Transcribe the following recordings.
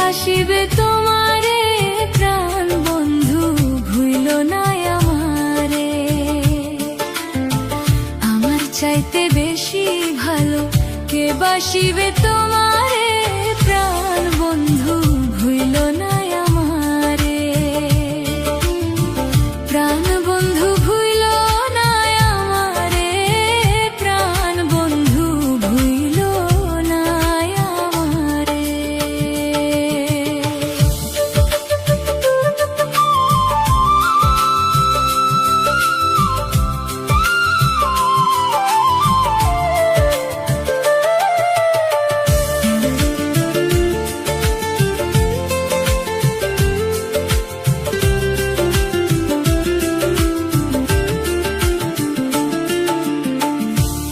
বাসিবে তোমারে প্রাণ বন্ধু ভুইল না আমারে। আমার চাইতে বেশি ভালো কে বাসিবে তোমারে প্রাণ বন্ধু ভুইল না আমারে। প্রাণ বন্ধু ভুইল না আমারে, প্রাণ বন্ধু ভুইল না আমারে।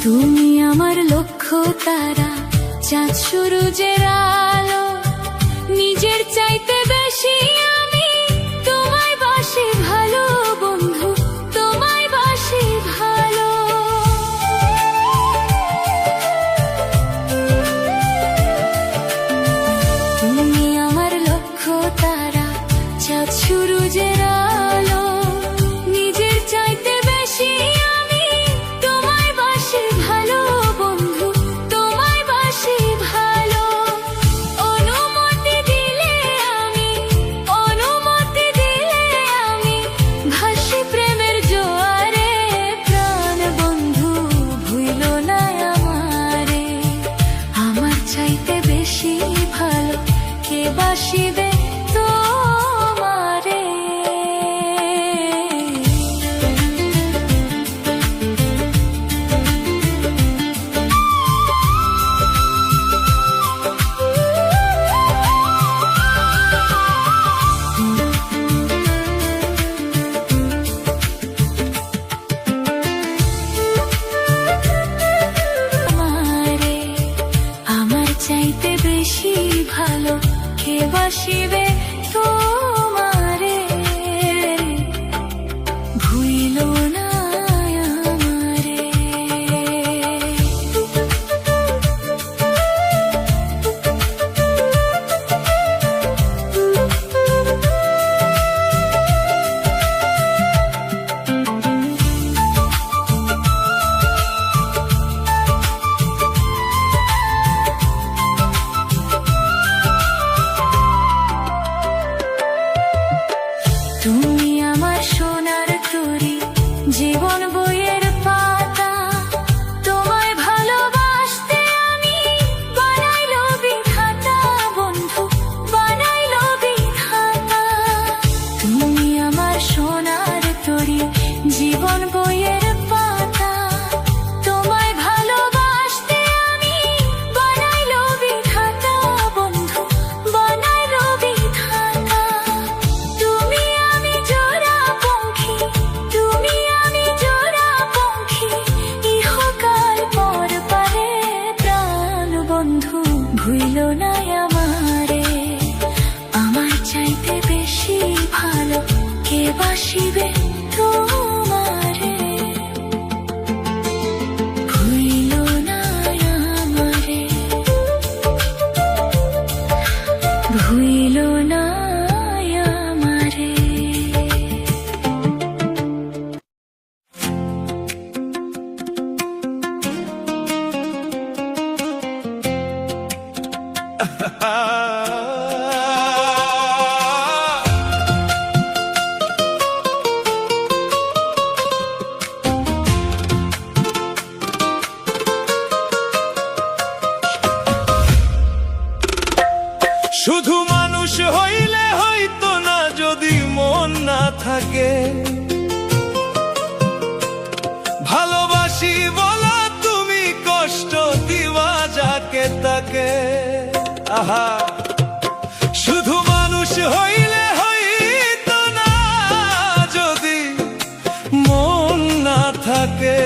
তুমি আমার লক্ষ্য তারা, চাঁদ সূরজের আলো। নিজের চাইতে বেশি আমি তোমায় বাসি ভালো বন্ধু, তোমায় বাসি ভালো। তুমি আমার লক্ষ্য তারা, চাঁদ সূরজের আলো। নিজের চাইতে বেশি আমি তোমায় বাসি ভালো বন্ধু, তোমায় বাসি ভালো। অনুমতি দিলে আমি, অনুমতি দিলে আমি ভাসি প্রেমের জোয়ারে। প্রাণ বন্ধু ভুইল না আমারে। আমার চাইতে বেশি ভালো কে বাসিবে তোমারে। আমারে, আমার চাইতে বেশি ভালো কে বাসিবে তোমারে। ভুইল না আমারে। তুমি আমার সোনার তরী, জীবন বইয়ের পাতা। তোমায় ভালোবাসতে আমি বানাইলো বিধাতা বন্ধু, বানাইলো বিধাতা। তুমি আমার সোনার তরী, জীবন বইয়ের পাতা। তোমায় ভালোবাসতে আমি বানাইলো বিধাতা বন্ধু, বানাইলো বিধাতা। তুমি আমি জোড়া পঙ্খী, তুমি আমি জোড়া পঙ্খী, ইহকাল পর পারে। প্রাণ বন্ধু ভুইল না আমারে। আমার চাইতে বেশি ভালো কে বাসিবে তোমারে। ভুইল না আমারে, ভুইল না আমারে। শুধু মানুষ হইলে হইতো না যদি মন না থাকে। ভালোবাসি বলা তুমি কষ্ট দিবা যাকে তাকে। আহা, শুধু মানুষ হইলে হইতো না যদি মন না থাকে।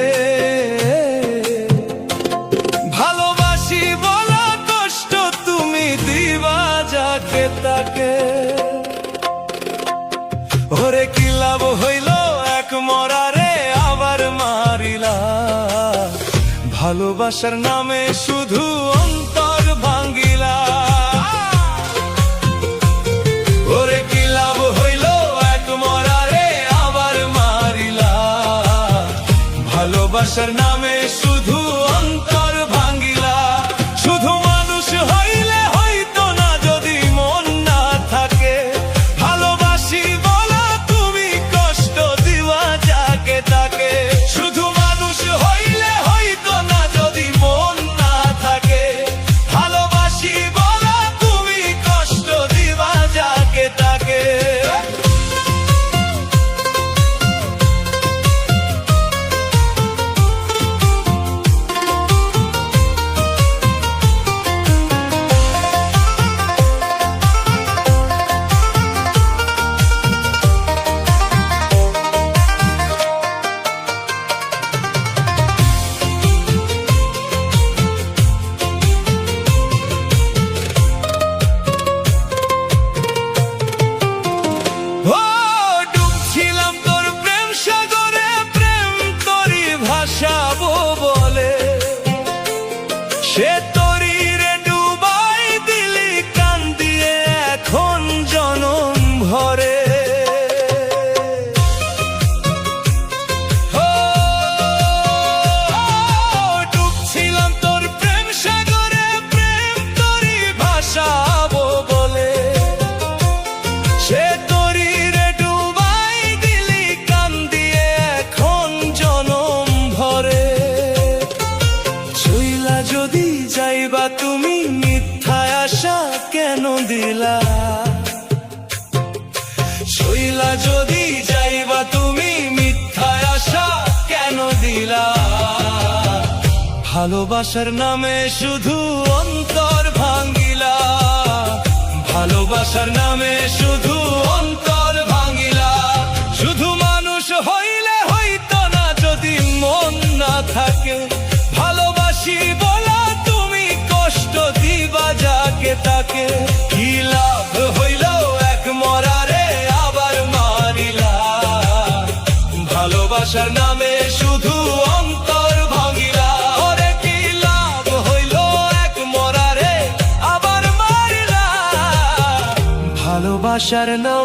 ভালোবাসি বলা কষ্ট তুমি দিবা যাকে তাকে। ওরে কি লাভ হইল এক মরারে আবার মারিলা। ভালোবাসার নামে শুধু অন্তর ভাঙ্গিলা। ভালোবাসার নামে শুধু অন্তর ভাঙ্গিলা শুধু মানুষ হইলে হইতো না যদি মন না থাকে ভালোবাসি বলা তুমি কষ্ট দিবা যাকে তাকে শুধু মানুষ হইলে হইতো না যদি মন না থাকে ভালোবাসি বলা তুমি কষ্ট দিবা যাকে তাকে ও ডুবছিলাম তোর প্রেম সাগরে প্রেম তোরই ভাসাবো বলে সে তোরই রে ডুবাই দিলি কান দিয়ে এখন জনম ভরে ও ডুবছিলাম তোর প্রেম সাগরে প্রেম তোরই ভাসাবো বলে সে তোরই রে ডুবাই দিলি কান দিয়ে এখন জনম ভরে চইলা যদি যাইবা তুমি মিথ্যা আশা কেন দিলা চইলা যদি যাইবা তুমি মিথ্যা আশা কেন দিলা ভালোবাসার নামে শুধু অন্তর ভাঙ্গিলা ভালোবাসার নামে শুধু অন্তর ভাঙ্গিলা শুধু মানুষ হইলে হইতো না যদি মন না থাকে ভালোবাসি বলা তুমি কষ্ট দিবা যাকে তাকে কি লাভ হইল এক মরারে আবার মারিলা ভালোবাসার নামে শুধু অন্তর ভাঙ্গিলা ওরে কি লাভ হইল এক মরারে আবার মারিলা ভালোবাসার নামে